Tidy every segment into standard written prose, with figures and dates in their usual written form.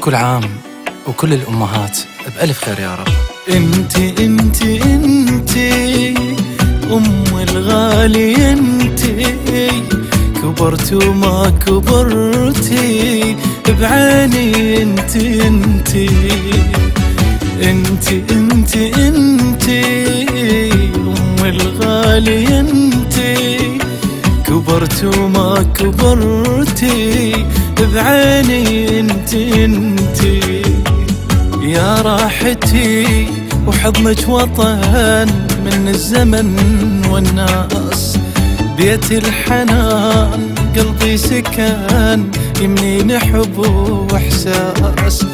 كل عام وكل الأمهات بألف خير يا رب. انتي أم الغالي، انتي كبرت وما كبرتي بعيني، انتي أم الغالي، انتي كبرت وما كبرتي بعيني، انتي يا راحتي وحضنك وطن من الزمن والناس، بيت الحنان قلبي سكن يمنين حب واحساس،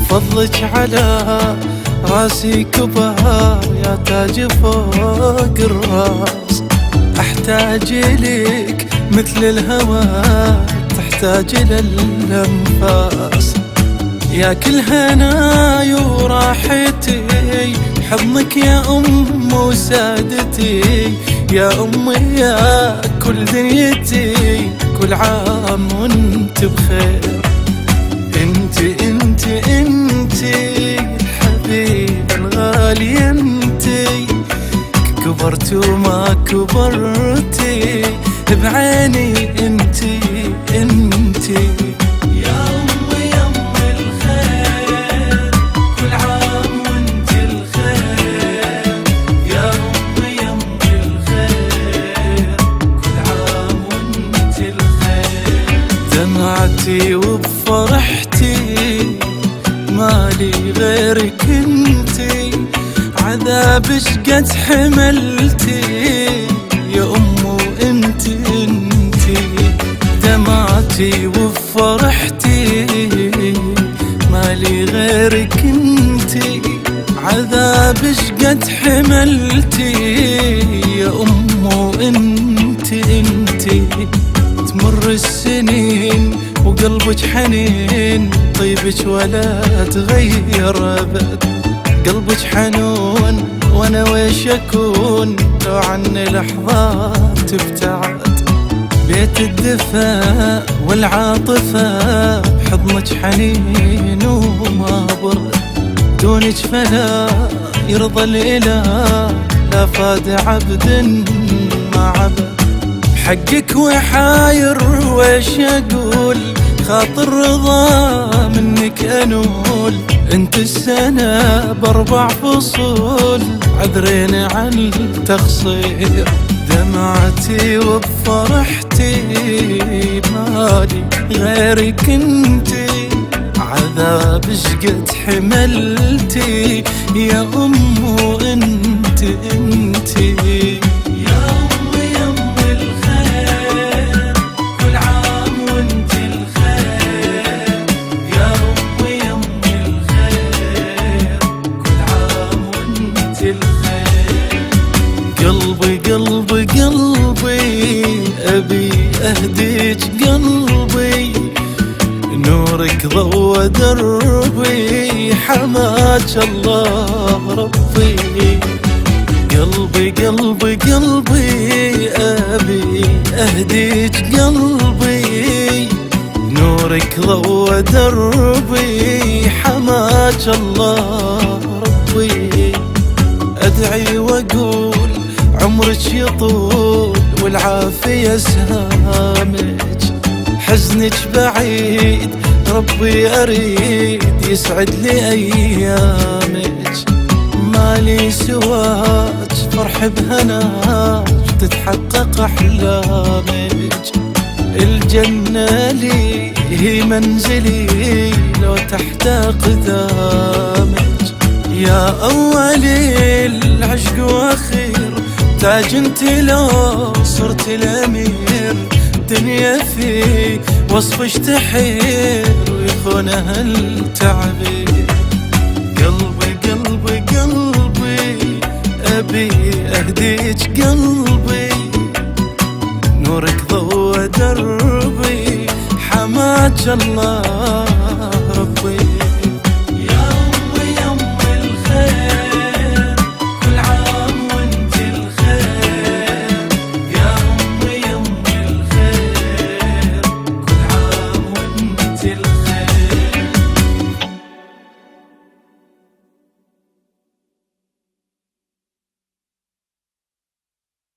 فضلك على راسي كبار يا تاج فوق الراس، احتاج لك مثل الهوى تحتاج للانفاس، يا كل هناي وراحتي حضنك يا أم وسادتي، يا أمي يا كل دنيتي، كل عام وانت بخير. انتي الحبيب الغالي، انتي كبرت وما كبرتي بعيني، انتي دمعتي وبفرحتي مالي غيرك، انتي عذابش قد حملتي يا أمو، انتي دمعتي وبفرحتي مالي غيرك، انتي عذابش قد حملتي يا أمو، انتي تمر السنين وقلبك حنين، طيبك ولا تغير أبد، قلبك حنون وانا ويش اكون لو عني لحظات تبتعد، بيت الدفا والعاطفة حضنك حنين وما برد، دونك فلا يرضى الإله لا فاد عبد ما عبد، حقك وحاير ويش اقول خاطر رضا منك انول، انت السنة باربع فصول عذرين عن التخصير، دمعتي وبفرحتي مالي غيرك، انتي عذابش قد حملتي يا أمو، انتي قلبي أبي أهديك قلبي، نورك ضوى دربي حماك الله ربي، قلبي أبي أهديك قلبي، نورك ضوى دربي حماك الله ربي، أدعي وأقول عمرك يطول والعافية سهامك، حزنك بعيد ربي أريد يسعد لي أيامك، مالي سواك فرح بهناك تتحقق أحلامك، الجنة لي هي منزلي لو تحت قدامك، يا أولي العشق وأخير تاج انتي لو صرت الامير، دنيا في وصفش تحير ويخونها التعبير، قلبي ابي اهديك قلبي، نورك ضوى دربي حماك الله